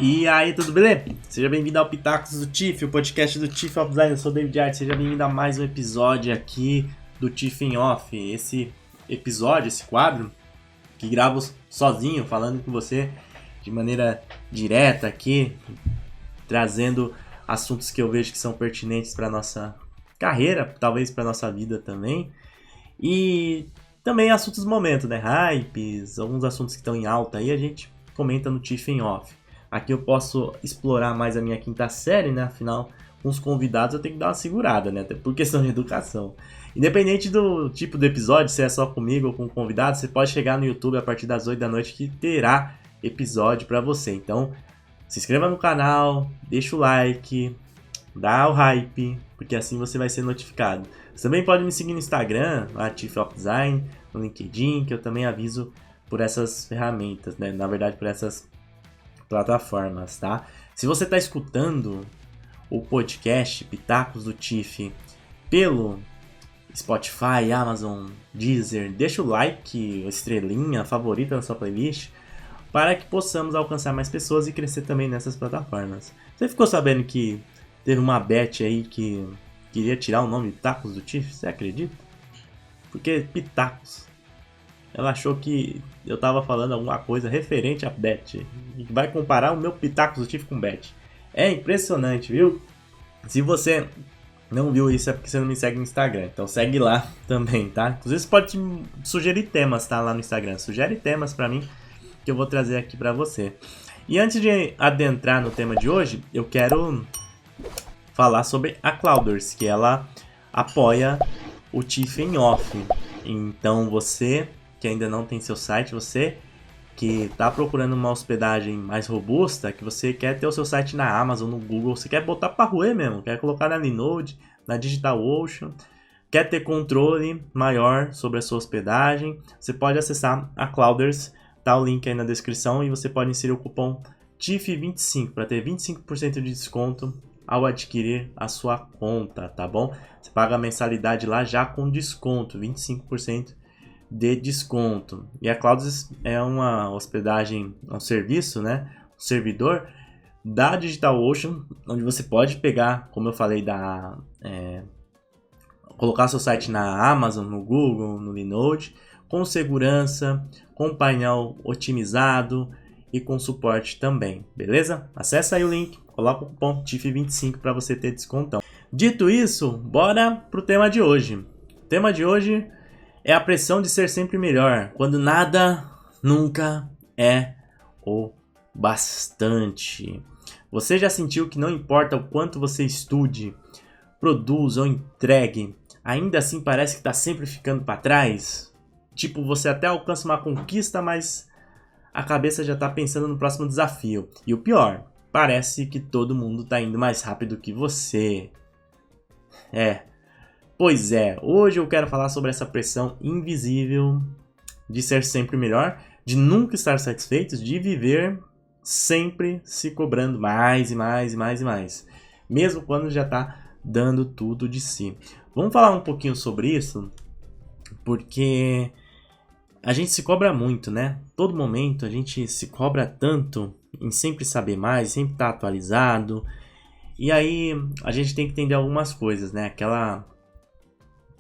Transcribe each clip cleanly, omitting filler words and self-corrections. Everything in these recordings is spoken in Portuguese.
E aí, tudo beleza? Seja bem-vindo ao Pitacos do TIFF, o podcast do TIFF Off Design. Eu sou o David Art, seja bem-vindo a mais um episódio aqui do TIFF em Off. Esse episódio, esse quadro, que gravo sozinho, falando com você de maneira direta aqui, trazendo assuntos que eu vejo que são pertinentes para nossa carreira, talvez para nossa vida também. E também assuntos do momento, né? Hypes, alguns assuntos que estão em alta aí, a gente comenta no TIFF em Off. Aqui eu posso explorar mais a minha quinta série, né? Afinal, com os convidados eu tenho que dar uma segurada, né? Até por questão de educação. Independente do tipo do episódio, se é só comigo ou com o convidado, você pode chegar no YouTube a partir das 8 da noite que terá episódio para você. Então, se inscreva no canal, deixa o like, dá o hype, porque assim você vai ser notificado. Você também pode me seguir no Instagram, lá TIFF Off Design, no LinkedIn, que eu também aviso por essas ferramentas, né? Na verdade, por essas plataformas, tá? Se você está escutando o podcast Pitacos do TIFF pelo Spotify, Amazon, Deezer, deixa o like, estrelinha, favorita na sua playlist, para que possamos alcançar mais pessoas e crescer também nessas plataformas. Você ficou sabendo que teve uma Beth aí que queria tirar o nome Pitacos do TIFF? Você acredita? Porque Pitacos. Ela achou que eu tava falando alguma coisa referente a Beth. E vai comparar o meu Pitacos do TIFF com Beth. É impressionante, viu? Se você não viu isso, é porque você não me segue no Instagram. Então segue lá também, tá? Inclusive você pode sugerir temas, tá? Lá no Instagram. Sugere temas pra mim que eu vou trazer aqui pra você. E antes de adentrar no tema de hoje, eu quero falar sobre a Clouders, que ela apoia o TIFF em Off. Então você que ainda não tem seu site, você que está procurando uma hospedagem mais robusta, que você quer ter o seu site na Amazon, no Google, você quer botar para roer mesmo, quer colocar na Linode, na DigitalOcean, quer ter controle maior sobre a sua hospedagem, você pode acessar a Clouders, tá o link aí na descrição, e você pode inserir o cupom TIFF25 para ter 25% de desconto ao adquirir a sua conta, tá bom? Você paga a mensalidade lá já com desconto, 25% de desconto. E a Clouders é uma hospedagem, um serviço, né? Um servidor da DigitalOcean, onde você pode pegar, como eu falei, colocar seu site na Amazon, no Google, no Linode, com segurança, com painel otimizado e com suporte também, beleza? Acesse aí o link, coloca o cupom TIFF25 para você ter descontão. Dito isso, bora pro tema de hoje. O tema de hoje é a pressão de ser sempre melhor, quando nada nunca é o bastante. Você já sentiu que não importa o quanto você estude, produza ou entregue, ainda assim parece que está sempre ficando para trás? Tipo, você até alcança uma conquista, mas a cabeça já está pensando no próximo desafio. E o pior, parece que todo mundo está indo mais rápido que você. Pois é, hoje eu quero falar sobre essa pressão invisível de ser sempre melhor, de nunca estar satisfeitos, de viver sempre se cobrando mais e mais e mais e mais, mesmo quando já está dando tudo de si. Vamos falar um pouquinho sobre isso, porque a gente se cobra muito, né? Todo momento a gente se cobra tanto em sempre saber mais, sempre estar atualizado, e aí a gente tem que entender algumas coisas, né? Aquela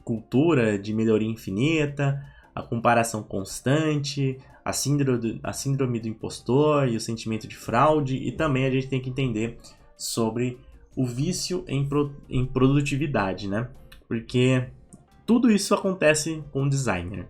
cultura de melhoria infinita, a comparação constante, a síndrome do impostor e o sentimento de fraude, e também a gente tem que entender sobre o vício em produtividade, né? Porque tudo isso acontece com o designer.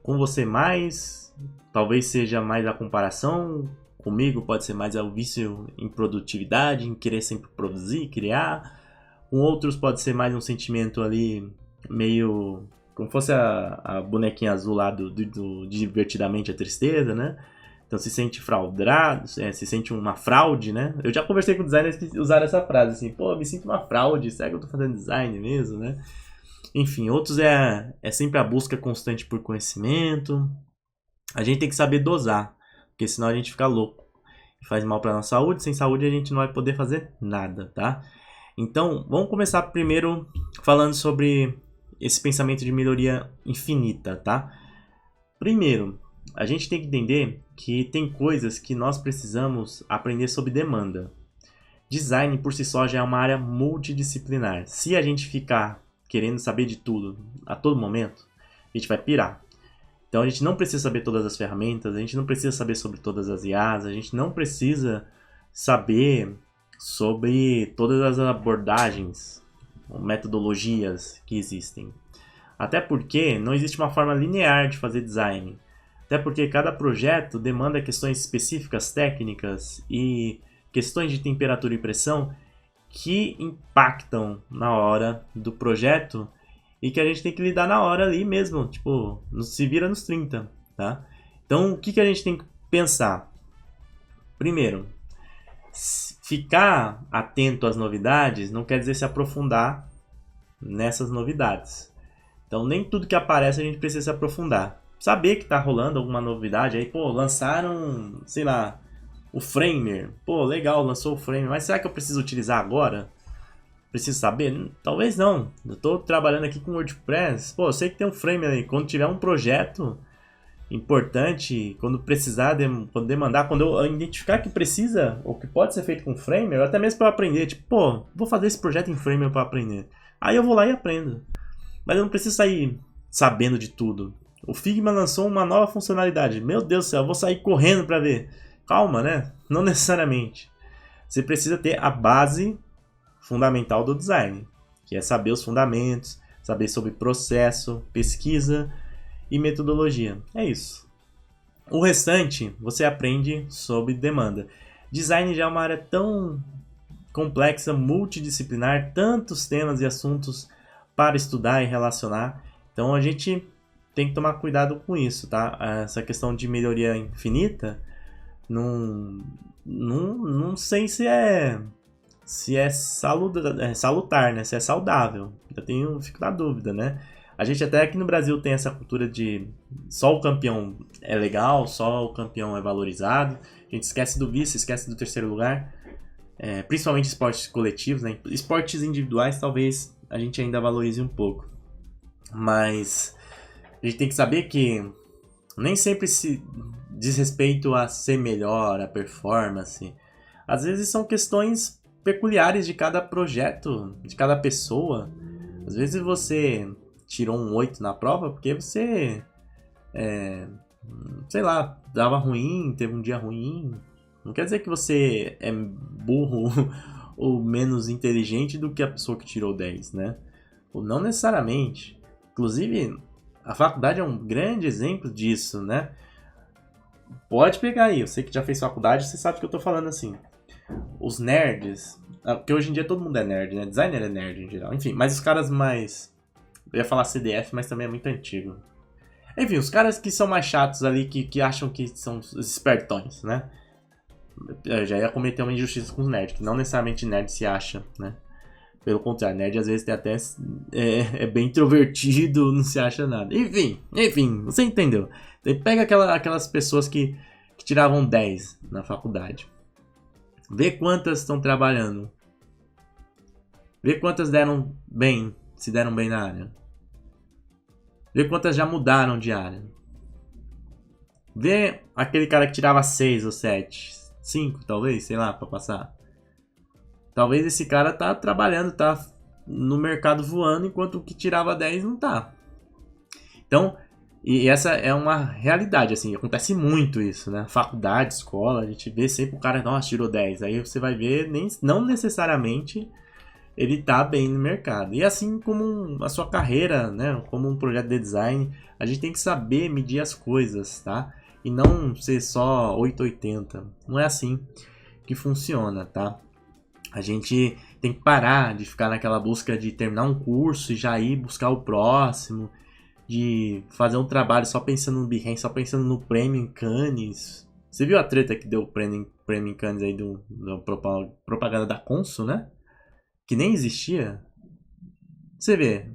Com você mais, talvez seja mais a comparação, comigo pode ser mais o vício em produtividade, em querer sempre produzir, criar. Com outros pode ser mais um sentimento ali meio como fosse a bonequinha azul lá do Divertidamente a Tristeza, né? Então se sente fraudado, se sente uma fraude, né? Eu já conversei com designers que usaram essa frase assim, pô, me sinto uma fraude, será que eu tô fazendo design mesmo, né? Enfim, outros é sempre a busca constante por conhecimento. A gente tem que saber dosar, porque senão a gente fica louco e faz mal pra nossa saúde. Sem saúde a gente não vai poder fazer nada, tá? Então, vamos começar primeiro falando sobre esse pensamento de melhoria infinita, tá? Primeiro, a gente tem que entender que tem coisas que nós precisamos aprender sob demanda. Design por si só já é uma área multidisciplinar. Se a gente ficar querendo saber de tudo a todo momento, a gente vai pirar. Então a gente não precisa saber todas as ferramentas, a gente não precisa saber sobre todas as IAs, a gente não precisa saber sobre todas as abordagens, metodologias que existem. Até porque não existe uma forma linear de fazer design. Até porque cada projeto demanda questões específicas, técnicas e questões de temperatura e pressão que impactam na hora do projeto e que a gente tem que lidar na hora ali mesmo, tipo, se vira nos 30, tá? Então, o que a gente tem que pensar? Primeiro, ficar atento às novidades não quer dizer se aprofundar nessas novidades. Então, nem tudo que aparece a gente precisa se aprofundar. Saber que tá rolando alguma novidade, aí, pô, lançaram, sei lá, o Framer. Pô, legal, lançou o Framer, mas será que eu preciso utilizar agora? Preciso saber? Talvez não. Eu tô trabalhando aqui com WordPress. Pô, eu sei que tem um Framer aí. Quando tiver um projeto importante, quando precisar, quando demandar, quando eu identificar que precisa, ou que pode ser feito com Framer, até mesmo para aprender, tipo, pô, vou fazer esse projeto em Framer para aprender. Aí eu vou lá e aprendo. Mas eu não preciso sair sabendo de tudo. O Figma lançou uma nova funcionalidade. Meu Deus do céu, eu vou sair correndo para ver. Calma, né? Não necessariamente. Você precisa ter a base fundamental do design, que é saber os fundamentos, saber sobre processo, pesquisa e metodologia. É isso. O restante você aprende sob demanda. Design já é uma área tão complexa, multidisciplinar, tantos temas e assuntos para estudar e relacionar. Então a gente tem que tomar cuidado com isso, tá? Essa questão de melhoria infinita, não sei se é salutar, né? Se é saudável. Fico na dúvida, né? A gente até aqui no Brasil tem essa cultura de só o campeão é legal, só o campeão é valorizado. A gente esquece do vice, esquece do terceiro lugar. Principalmente esportes coletivos, né? Esportes individuais talvez a gente ainda valorize um pouco. Mas a gente tem que saber que nem sempre se diz respeito a ser melhor, a performance. Às vezes são questões peculiares de cada projeto, de cada pessoa. Às vezes você tirou um 8 na prova porque você, sei lá, dava ruim, teve um dia ruim. Não quer dizer que você é burro ou menos inteligente do que a pessoa que tirou 10, né? Ou não necessariamente. Inclusive, a faculdade é um grande exemplo disso, né? Pode pegar aí, eu sei que já fez faculdade, você sabe que eu tô falando assim. Os nerds, porque hoje em dia todo mundo é nerd, né? Designer é nerd em geral. Enfim, mas os caras mais... Eu ia falar CDF, mas também é muito antigo. Enfim, os caras que são mais chatos ali, que acham que são os espertões, né? Eu já ia cometer uma injustiça com os nerds, que não necessariamente nerd se acha, né? Pelo contrário, nerd às vezes tem até é bem introvertido, não se acha nada. Enfim, você entendeu. Então, pega aquelas pessoas que tiravam 10 na faculdade. Vê quantas estão trabalhando. Vê quantas se deram bem na área. Vê quantas já mudaram de área. Vê aquele cara que tirava 6 ou 7, 5 talvez, sei lá, pra passar. Talvez esse cara tá trabalhando, tá no mercado voando, enquanto o que tirava 10 não tá. Então, e essa é uma realidade, assim, acontece muito isso, né? Faculdade, escola, a gente vê sempre o cara, nossa, tirou 10. Aí você vai ver, não necessariamente ele tá bem no mercado. E assim como a sua carreira, né? Como um projeto de design, a gente tem que saber medir as coisas, tá? E não ser só 880. Não é assim que funciona, tá? A gente tem que parar de ficar naquela busca de terminar um curso e já ir buscar o próximo, de fazer um trabalho só pensando no Behance, só pensando no prêmio em Cannes. Você viu a treta que deu o prêmio em Cannes aí da propaganda da Consul, né? Que nem existia. Você vê,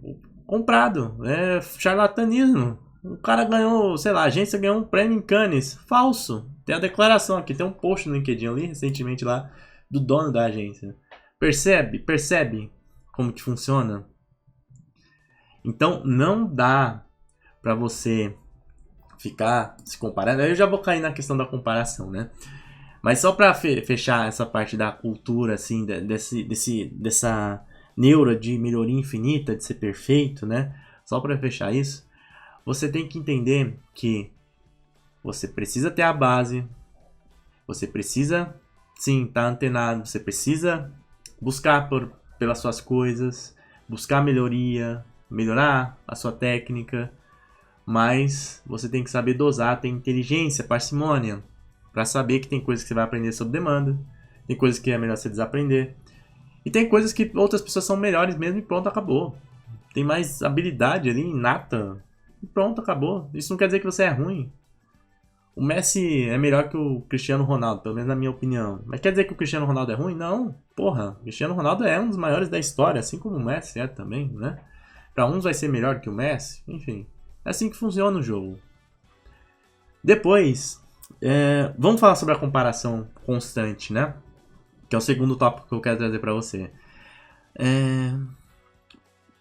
comprado, é charlatanismo. O cara ganhou, sei lá, a agência ganhou um prêmio em Cannes, falso. Tem a declaração aqui, tem um post no LinkedIn ali, recentemente lá, do dono da agência. Percebe como que funciona? Então não dá para você ficar se comparando. Aí eu já vou cair na questão da comparação, né? Mas só pra fechar essa parte da cultura, assim, dessa neura de melhoria infinita, de ser perfeito, né? Só pra fechar isso, você tem que entender que você precisa ter a base, você precisa, sim, estar antenado, você precisa buscar pelas suas coisas, buscar melhoria, melhorar a sua técnica, mas você tem que saber dosar, ter inteligência, parcimônia, para saber que tem coisas que você vai aprender sob demanda, tem coisas que é melhor você desaprender, e tem coisas que outras pessoas são melhores mesmo e pronto, acabou. Tem mais habilidade ali, inata, e pronto, acabou. Isso não quer dizer que você é ruim. O Messi é melhor que o Cristiano Ronaldo, pelo menos na minha opinião. Mas quer dizer que o Cristiano Ronaldo é ruim? Não, porra. O Cristiano Ronaldo é um dos maiores da história, assim como o Messi é também, né? Pra uns vai ser melhor que o Messi, enfim. É assim que funciona o jogo. Depois, vamos falar sobre a comparação constante, né? Que é o segundo tópico que eu quero trazer pra você.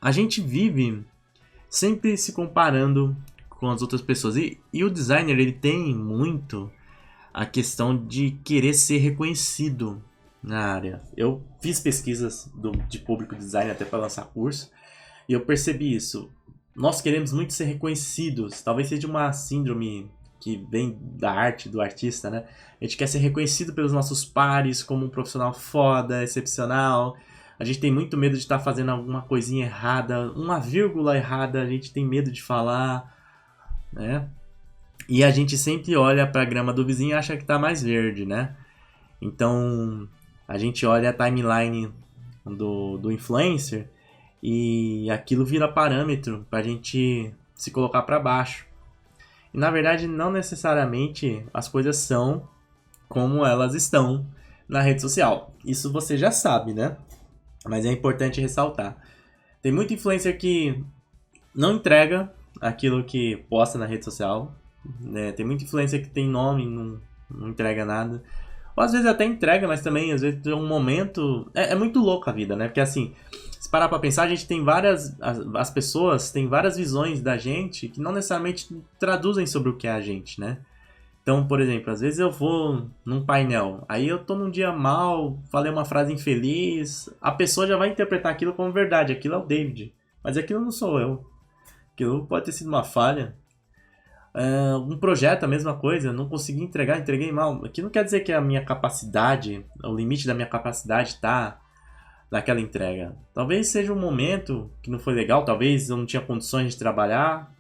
A gente vive sempre se comparando com as outras pessoas. E o designer, ele tem muito a questão de querer ser reconhecido na área. Eu fiz pesquisas de público design até para lançar curso, e eu percebi isso. Nós queremos muito ser reconhecidos. Talvez seja uma síndrome que vem da arte, do artista, né? A gente quer ser reconhecido pelos nossos pares como um profissional foda, excepcional. A gente tem muito medo de estar fazendo alguma coisinha errada, uma vírgula errada, a gente tem medo de falar, né? E a gente sempre olha para a grama do vizinho e acha que tá mais verde, né? Então, a gente olha a timeline do influencer e aquilo vira parâmetro pra gente se colocar para baixo. E na verdade, não necessariamente as coisas são como elas estão na rede social. Isso você já sabe, né? Mas é importante ressaltar. Tem muito influencer que não entrega aquilo que posta na rede social, né? Tem muito influencer que tem nome e não entrega nada. Ou às vezes até entrega, mas também às vezes tem um momento... É muito louco a vida, né? Porque assim, se parar pra pensar, a gente tem várias... As pessoas têm várias visões da gente que não necessariamente traduzem sobre o que é a gente, né? Então, por exemplo, às vezes eu vou num painel, aí eu tô num dia mal, falei uma frase infeliz, a pessoa já vai interpretar aquilo como verdade, aquilo é o David, mas aquilo não sou eu, aquilo pode ter sido uma falha. Um projeto, a mesma coisa, não consegui entregar, entreguei mal, aquilo não quer dizer que a minha capacidade, o limite da minha capacidade tá naquela entrega. Talvez seja um momento que não foi legal, talvez eu não tinha condições de trabalhar,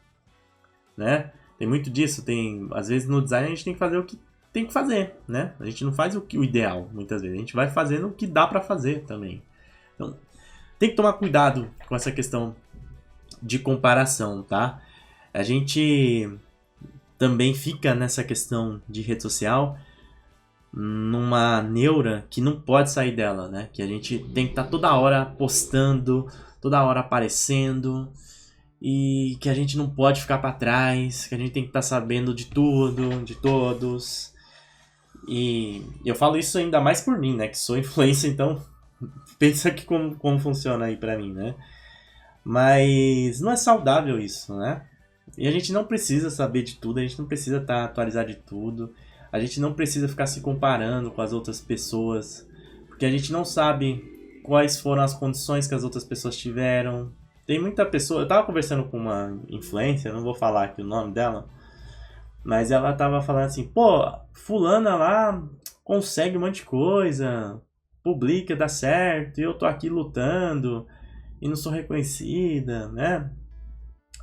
né? Tem muito disso, às vezes no design a gente tem que fazer o que tem que fazer, né? A gente não faz o ideal, muitas vezes. A gente vai fazendo o que dá pra fazer também. Então, tem que tomar cuidado com essa questão de comparação, tá? A gente também fica nessa questão de rede social numa neura que não pode sair dela, né? Que a gente tem que estar toda hora postando, toda hora aparecendo, e que a gente não pode ficar para trás, que a gente tem que estar sabendo de tudo, de todos. E eu falo isso ainda mais por mim, né, que sou influencer, então pensa que como funciona aí para mim, né? Mas não é saudável isso, né? E a gente não precisa saber de tudo, a gente não precisa estar atualizado de tudo, a gente não precisa ficar se comparando com as outras pessoas, porque a gente não sabe quais foram as condições que as outras pessoas tiveram. Tem muita pessoa... Eu tava conversando com uma influencer, não vou falar aqui o nome dela, mas ela tava falando assim, pô, fulana lá consegue um monte de coisa, publica, dá certo, e eu tô aqui lutando e não sou reconhecida, né?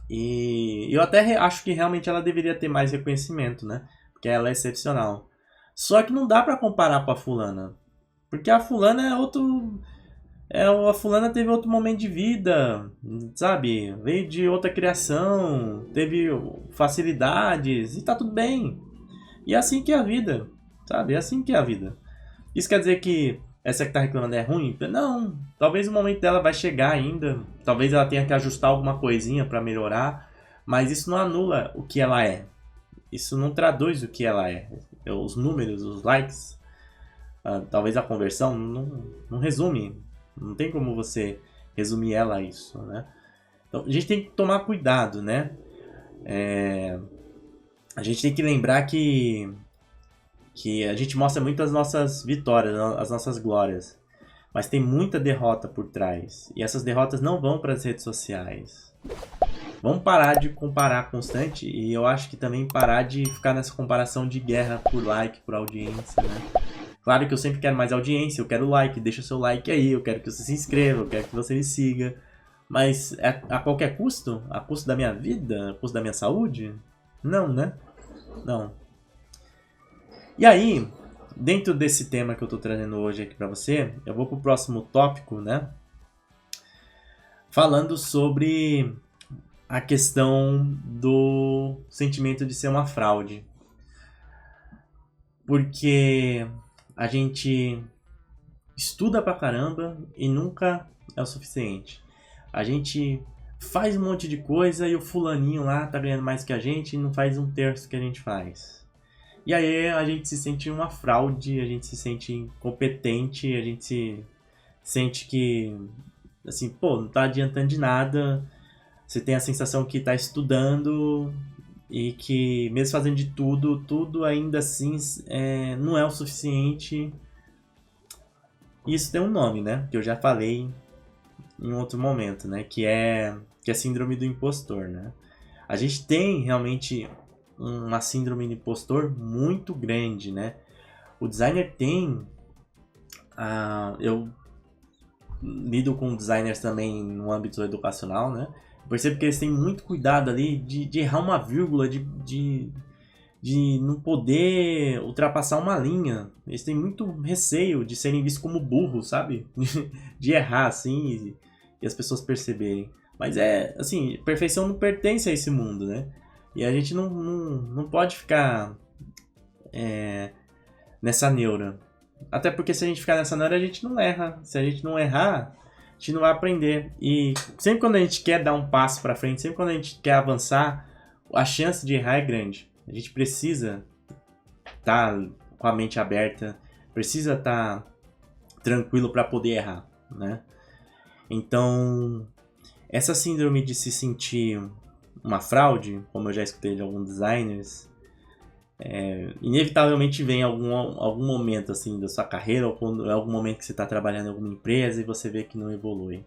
E eu até acho que realmente ela deveria ter mais reconhecimento, né? Porque ela é excepcional. Só que não dá pra comparar com a fulana, porque a fulana é outro... a fulana teve outro momento de vida, sabe? Veio de outra criação, teve facilidades e tá tudo bem. E é assim que é a vida, sabe? É assim que é a vida. Isso quer dizer que essa que tá reclamando é ruim? Não, talvez o momento dela vai chegar ainda, talvez ela tenha que ajustar alguma coisinha pra melhorar, mas isso não anula o que ela é. Isso não traduz o que ela é. Os números, os likes, talvez a conversão, não resume. Não tem como você resumir ela a isso, né? Então, a gente tem que tomar cuidado, né? a gente tem que lembrar que a gente mostra muito as nossas vitórias, as nossas glórias. Mas tem muita derrota por trás. E essas derrotas não vão para as redes sociais. Vamos parar de comparar constante. E eu acho que também parar de ficar nessa comparação de guerra por like, por audiência, né? Claro que eu sempre quero mais audiência, eu quero like, deixa o seu like aí, eu quero que você se inscreva, eu quero que você me siga. Mas a qualquer custo? A custo da minha vida? A custo da minha saúde? Não, né? Não. E aí, dentro desse tema que eu tô trazendo hoje aqui pra você, eu vou pro próximo tópico, né? Falando sobre a questão do sentimento de ser uma fraude. Porque a gente estuda pra caramba e nunca é o suficiente. A gente faz um monte de coisa e o fulaninho lá tá ganhando mais que a gente e não faz um terço que a gente faz. E aí a gente se sente uma fraude, a gente se sente incompetente, a gente se sente que, assim, pô, não tá adiantando de nada. Você tem a sensação que tá estudando e que mesmo fazendo de tudo, tudo ainda assim não é o suficiente. Isso tem um nome, né? Que eu já falei em outro momento, né? Que é síndrome do impostor, né? A gente tem realmente uma síndrome do impostor muito grande, né? O designer tem... eu lido com designers também no âmbito educacional, né? Eu percebo que eles têm muito cuidado ali de errar uma vírgula, de não poder ultrapassar uma linha. Eles têm muito receio de serem vistos como burros, sabe? De errar, assim, e as pessoas perceberem. Mas assim, perfeição não pertence a esse mundo, né? E a gente não pode ficar nessa neura. Até porque se a gente ficar nessa neura, a gente não erra. Se a gente não errar, a gente não vai aprender. E sempre quando a gente quer dar um passo pra frente, sempre quando a gente quer avançar, a chance de errar é grande. A gente precisa estar com a mente aberta, precisa estar tranquilo para poder errar, né? Então, essa síndrome de se sentir uma fraude, como eu já escutei de alguns designers, inevitavelmente vem algum momento assim da sua carreira, ou quando, algum momento que você está trabalhando em alguma empresa e você vê que não evolui.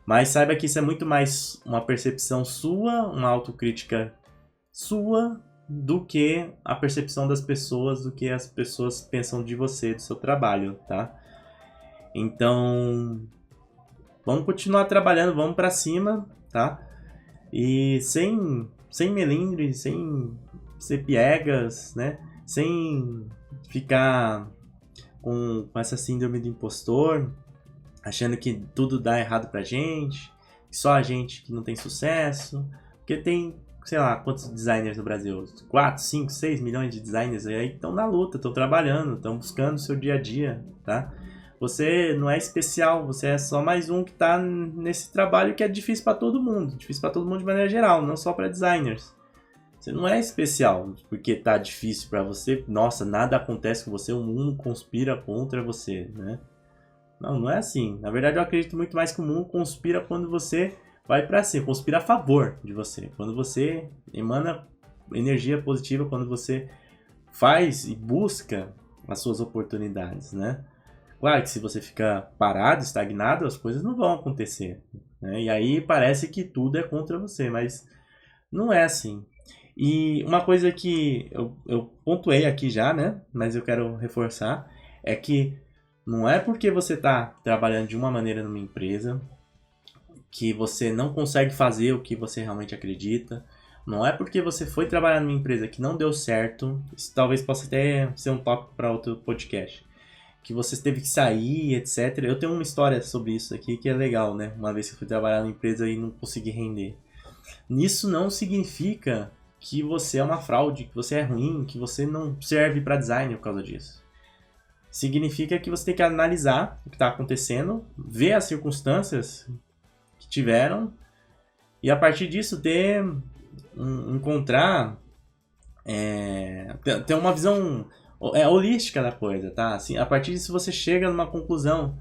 Mas saiba que isso é muito mais uma percepção sua, uma autocrítica sua, do que a percepção das pessoas, do que as pessoas pensam de você, do seu trabalho, tá? Então, vamos continuar trabalhando, vamos pra cima, tá? E sem melindre, sem ser piegas, né? Sem ficar com essa síndrome do impostor, achando que tudo dá errado pra gente, que só a gente que não tem sucesso, porque tem, sei lá, quantos designers no Brasil? 4, 5, 6 milhões de designers aí que estão na luta, estão trabalhando, estão buscando o seu dia a dia, tá? Você não é especial, você é só mais um que está nesse trabalho que é difícil para todo mundo. Difícil para todo mundo de maneira geral, não só para designers. Você não é especial porque tá difícil para você. Nossa, nada acontece com você, o mundo conspira contra você, né? Não é assim. Na verdade, eu acredito muito mais que o mundo conspira quando você vai para cima, conspira a favor de você. Quando você emana energia positiva, quando você faz e busca as suas oportunidades, né? Claro que se você ficar parado, estagnado, as coisas não vão acontecer, né? E aí parece que tudo é contra você, mas não é assim. E uma coisa que eu pontuei aqui já, né? Mas eu quero reforçar, é que não é porque você está trabalhando de uma maneira numa empresa que você não consegue fazer o que você realmente acredita. Não é porque você foi trabalhar numa empresa que não deu certo, isso talvez possa até ser um tópico para outro podcast, que você teve que sair, etc. Eu tenho uma história sobre isso aqui que é legal, né? Uma vez que eu fui trabalhar numa empresa e não consegui render. Isso não significa que você é uma fraude, que você é ruim, que você não serve para design por causa disso. Significa que você tem que analisar o que está acontecendo, ver as circunstâncias que tiveram e a partir disso encontrar ter uma visão holística da coisa, tá? Assim, a partir disso você chega numa conclusão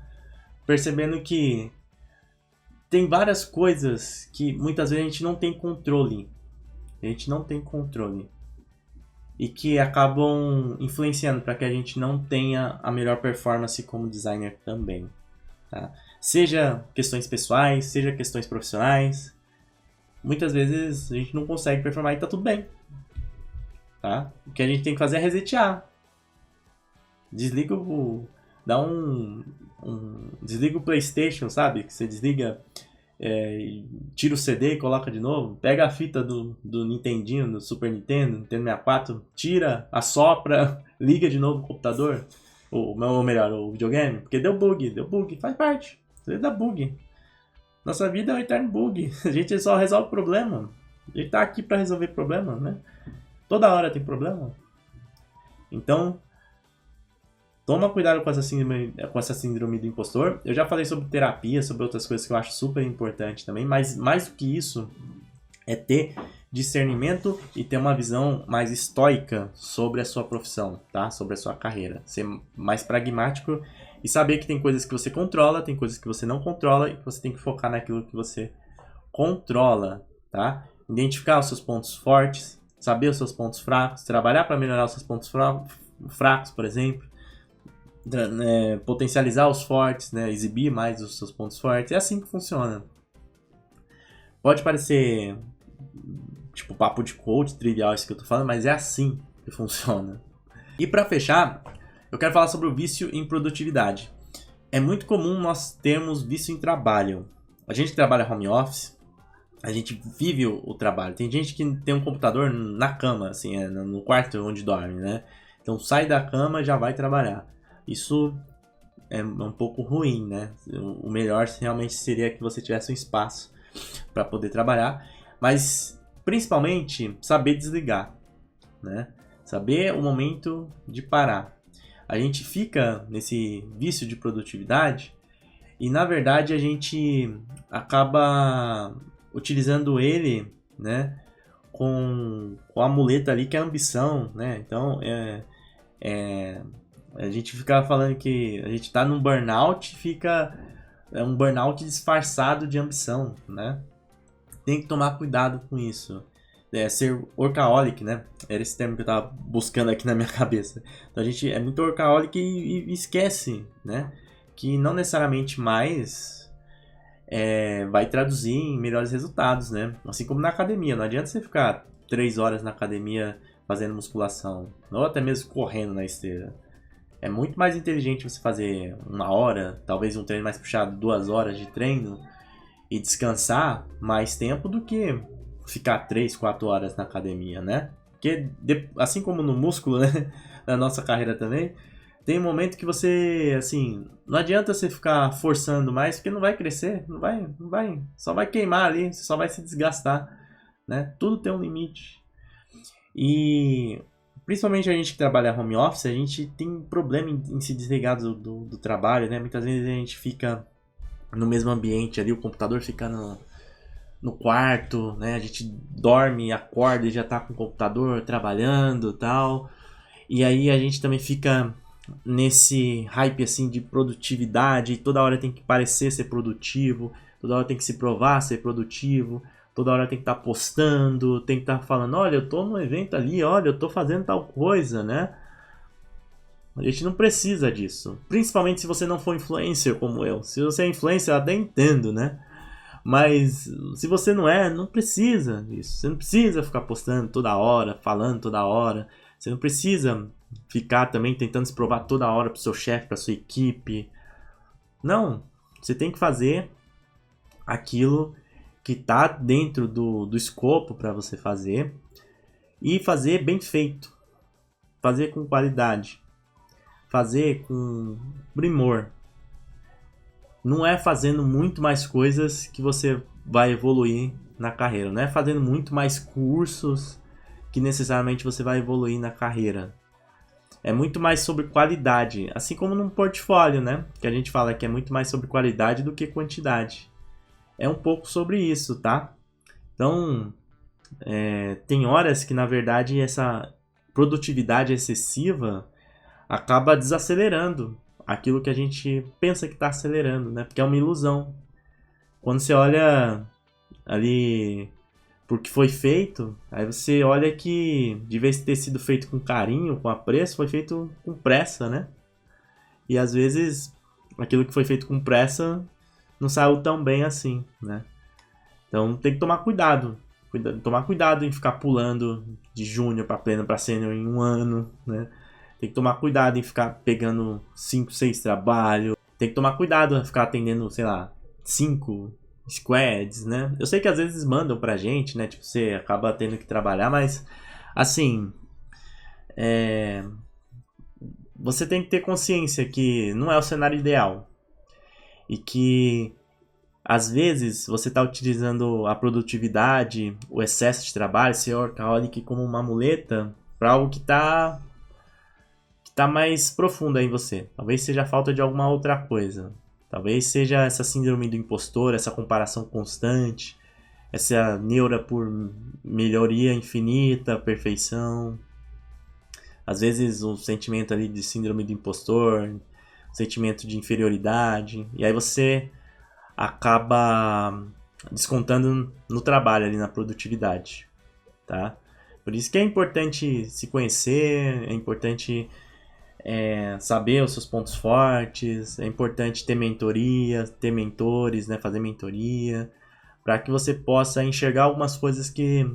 percebendo que tem várias coisas que muitas vezes a gente não tem controle. A gente não tem controle. e que acabam influenciando para que a gente não tenha a melhor performance como designer também, tá? Seja questões pessoais, seja questões profissionais, muitas vezes a gente não consegue performar e tá tudo bem, tá? O que a gente tem que fazer é resetear. Desliga o... Dá desliga o PlayStation, sabe? Que você desliga, tira o CD e coloca de novo. Pega a fita do Nintendinho, do Super Nintendo 64, tira, assopra, liga de novo o computador. Ou melhor, o videogame. Porque deu bug, faz parte. Isso dá bug. Nossa vida é um eterno bug. A gente só resolve problema. A gente tá aqui pra resolver problema, né? Toda hora tem problema. Então, toma cuidado com essa síndrome do impostor. Eu já falei sobre terapia, sobre outras coisas que eu acho super importante também. Mas mais do que isso, é ter discernimento e ter uma visão mais estoica sobre a sua profissão, tá? Sobre a sua carreira. Ser mais pragmático e saber que tem coisas que você controla, tem coisas que você não controla e que você tem que focar naquilo que você controla, tá? Identificar os seus pontos fortes, saber os seus pontos fracos, trabalhar para melhorar os seus pontos fracos, por exemplo, potencializar os fortes, né? Exibir mais os seus pontos fortes. É assim que funciona. Pode parecer tipo papo de coach, trivial isso que eu tô falando, mas é assim que funciona. E para fechar, eu quero falar sobre o vício em produtividade. É muito comum nós termos vício em trabalho. A gente trabalha home office, a gente vive o trabalho. Tem gente que tem um computador na cama, assim, no quarto onde dorme, né? Então sai da cama e já vai trabalhar. Isso é um pouco ruim, né? O melhor realmente seria que você tivesse um espaço para poder trabalhar, mas principalmente saber desligar, né? Saber o momento de parar. A gente fica nesse vício de produtividade e na verdade a gente acaba utilizando ele, né, com a muleta ali que é a ambição, né? Então a gente fica falando que a gente tá num burnout, é um burnout disfarçado de ambição, né? Tem que tomar cuidado com isso. Ser workaholic, né? Era esse termo que eu tava buscando aqui na minha cabeça. Então a gente é muito workaholic e esquece, né? Que não necessariamente mais vai traduzir em melhores resultados, né? Assim como na academia. Não adianta você ficar 3 horas na academia fazendo musculação. Ou até mesmo correndo na esteira. É muito mais inteligente você fazer 1 hora, talvez um treino mais puxado, 2 horas de treino e descansar mais tempo do que ficar 3, 4 horas na academia, né? Porque assim como no músculo, né, na nossa carreira também, tem um momento que você, assim, não adianta você ficar forçando mais, porque não vai crescer, não vai, só vai queimar ali, só vai se desgastar, né? Tudo tem um limite. E principalmente a gente que trabalha home office, a gente tem problema em se desligar do trabalho, né? Muitas vezes a gente fica no mesmo ambiente ali, o computador fica no quarto, né? A gente dorme, acorda e já tá com o computador trabalhando e tal. E aí a gente também fica nesse hype assim de produtividade, toda hora tem que parecer ser produtivo, toda hora tem que se provar ser produtivo, toda hora tem que estar postando, tem que estar falando, olha, eu tô num evento ali, olha, eu tô fazendo tal coisa, né? A gente não precisa disso. Principalmente se você não for influencer como eu. Se você é influencer, eu até entendo, né? Mas se você não precisa disso. Você não precisa ficar postando toda hora, falando toda hora. Você não precisa ficar também tentando se provar toda hora pro seu chefe, pra sua equipe. Não. Você tem que fazer aquilo que tá dentro do escopo para você fazer. E fazer bem feito. Fazer com qualidade. Fazer com primor. Não é fazendo muito mais coisas que você vai evoluir na carreira. Não é fazendo muito mais cursos que necessariamente você vai evoluir na carreira. É muito mais sobre qualidade. Assim como num portfólio, né? Que a gente fala que é muito mais sobre qualidade do que quantidade. É um pouco sobre isso, tá? Então, tem horas que na verdade essa produtividade excessiva acaba desacelerando aquilo que a gente pensa que está acelerando, né? Porque é uma ilusão. Quando você olha ali porque foi feito, aí você olha que, de vez de ter sido feito com carinho, com apreço, foi feito com pressa, né? E às vezes, aquilo que foi feito com pressa não saiu tão bem assim, né? Então tem que tomar cuidado. Tomar cuidado em ficar pulando de júnior para pleno para sênior em um ano, né? Tem que tomar cuidado em ficar pegando 5, 6 trabalhos. Tem que tomar cuidado em ficar atendendo, sei lá, 5 squads, né? Eu sei que às vezes mandam pra gente, né? Tipo, você acaba tendo que trabalhar, mas assim, você tem que ter consciência que não é o cenário ideal. E que às vezes você está utilizando a produtividade, o excesso de trabalho, seu workaholic como uma muleta para algo que está mais profundo aí em você. Talvez seja a falta de alguma outra coisa. Talvez seja essa síndrome do impostor, essa comparação constante, essa neura por melhoria infinita, perfeição. Às vezes o sentimento ali de síndrome do impostor, sentimento de inferioridade. E aí você acaba descontando no trabalho ali, na produtividade, tá? Por isso que é importante se conhecer, é importante saber os seus pontos fortes, é importante ter mentoria, ter mentores, né? Fazer mentoria, para que você possa enxergar algumas coisas que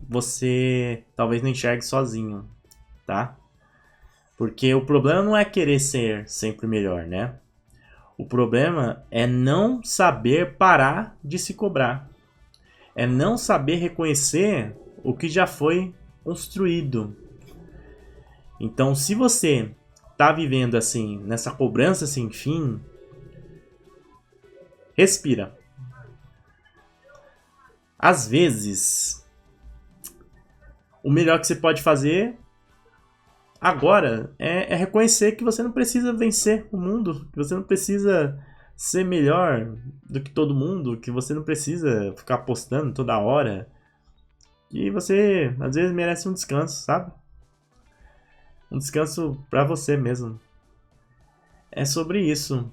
você talvez não enxergue sozinho, tá? Porque o problema não é querer ser sempre melhor, né? O problema é não saber parar de se cobrar. É não saber reconhecer o que já foi construído. Então, se você está vivendo assim, nessa cobrança sem fim, respira. Às vezes, o melhor que você pode fazer agora é reconhecer que você não precisa vencer o mundo, que você não precisa ser melhor do que todo mundo, que você não precisa ficar postando toda hora, que você às vezes merece um descanso, sabe? Um descanso pra você mesmo. É sobre isso.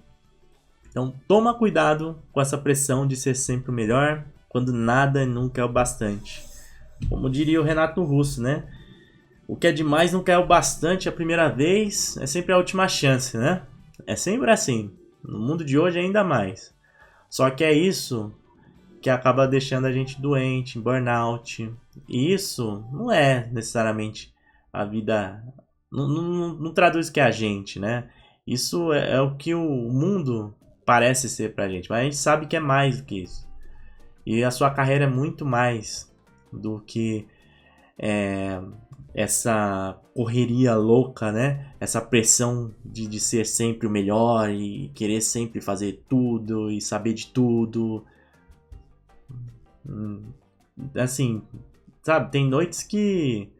Então toma cuidado com essa pressão de ser sempre o melhor, quando nada nunca é o bastante. Como diria o Renato Russo, né? O que é demais nunca é o bastante a primeira vez, é sempre a última chance, né? É sempre assim. No mundo de hoje ainda mais. Só que é isso que acaba deixando a gente doente, burnout. E isso não é necessariamente a vida... Não traduz que é a gente, né? Isso é o que o mundo parece ser pra gente. Mas a gente sabe que é mais do que isso. E a sua carreira é muito mais do que... essa correria louca, né? Essa pressão de ser sempre o melhor e querer sempre fazer tudo e saber de tudo. Assim, sabe? Tem noites que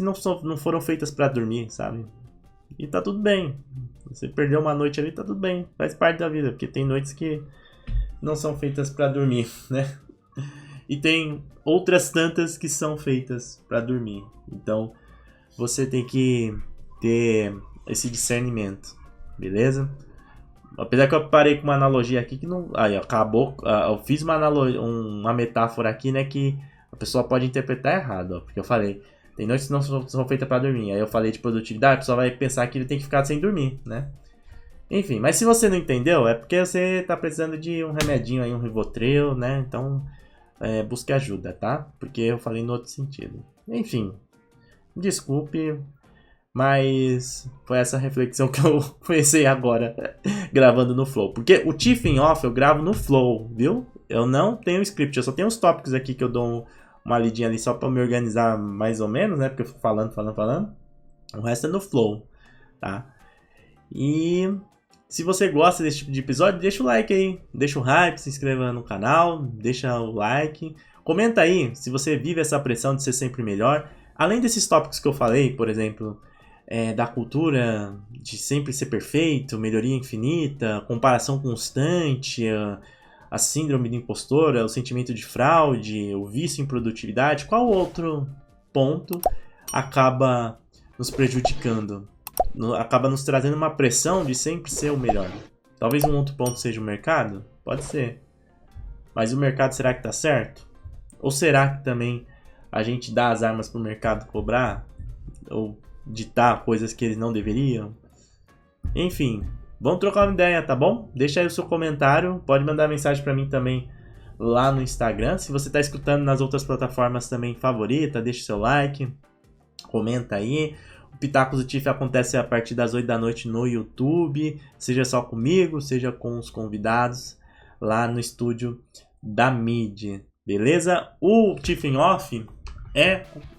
não foram feitas pra dormir, sabe? E tá tudo bem. Você perdeu uma noite ali, tá tudo bem. Faz parte da vida, porque tem noites que não são feitas pra dormir, né? E tem outras tantas que são feitas para dormir. Então, você tem que ter esse discernimento, beleza? Apesar que eu parei com uma analogia aqui que não... Aí, acabou... Eu fiz uma metáfora aqui, né? Que a pessoa pode interpretar errado, ó. Porque eu falei... Tem noites que não são feitas para dormir. Aí eu falei de produtividade, a pessoa vai pensar que ele tem que ficar sem dormir, né? Enfim, mas se você não entendeu, é porque você tá precisando de um remedinho aí, um Rivotril, né? Então... busque ajuda, tá? Porque eu falei no outro sentido. Enfim, desculpe, mas foi essa reflexão que eu comecei agora gravando no Flow. Porque o Tiffin Off eu gravo no Flow, viu? Eu não tenho script, eu só tenho uns tópicos aqui que eu dou uma lidinha ali só pra me organizar mais ou menos, né? Porque eu fico falando. O resto é no Flow, tá? E... se você gosta desse tipo de episódio, deixa o like aí, deixa o hype, se inscreva no canal, deixa o like. Comenta aí se você vive essa pressão de ser sempre melhor. Além desses tópicos que eu falei, por exemplo, da cultura de sempre ser perfeito, melhoria infinita, comparação constante, a síndrome do impostor, o sentimento de fraude, o vício em produtividade, qual outro ponto acaba nos prejudicando? Acaba nos trazendo uma pressão de sempre ser o melhor. Talvez um outro ponto seja o mercado? Pode ser. Mas o mercado será que tá certo? Ou será que também a gente dá as armas pro mercado cobrar? Ou ditar coisas que eles não deveriam? Enfim, vamos trocar uma ideia, tá bom? Deixa aí o seu comentário, pode mandar mensagem pra mim também lá no Instagram. Se você tá escutando nas outras plataformas também, favorita, deixa o seu like, comenta aí. O Pitacos do Tiff acontece a partir das 8 da noite no YouTube, seja só comigo, seja com os convidados lá no estúdio da Mid, beleza? O Tiff em Off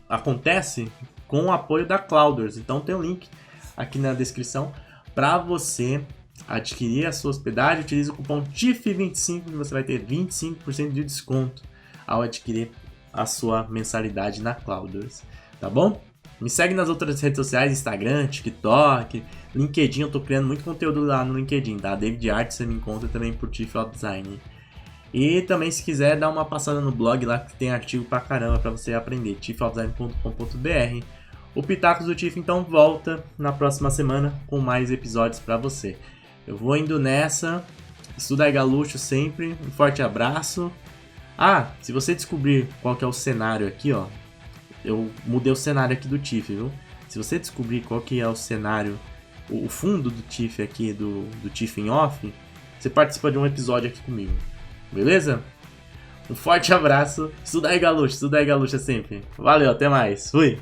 acontece com o apoio da Clouders, então tem um link aqui na descrição para você adquirir a sua hospedagem. Utilize o cupom TIF25 que você vai ter 25% de desconto ao adquirir a sua mensalidade na Clouders, tá bom? Me segue nas outras redes sociais, Instagram, TikTok, LinkedIn. Eu tô criando muito conteúdo lá no LinkedIn, tá? David Art, você me encontra também por Tiff Web Design. E também, se quiser, dá uma passada no blog lá que tem artigo pra caramba pra você aprender, tiffwebdesign.com.br. O Pitacos do Tiff então volta na próxima semana com mais episódios pra você. Eu vou indo nessa. Estuda aí, Galuxo, sempre. Um forte abraço. Ah, se você descobrir qual que é o cenário aqui, ó. Eu mudei o cenário aqui do Tiff, viu? Se você descobrir qual que é o cenário, o fundo do Tiff aqui, do Tiff em Off, você participa de um episódio aqui comigo. Beleza? Um forte abraço. Estuda aí, Galuxo sempre. Valeu, até mais. Fui!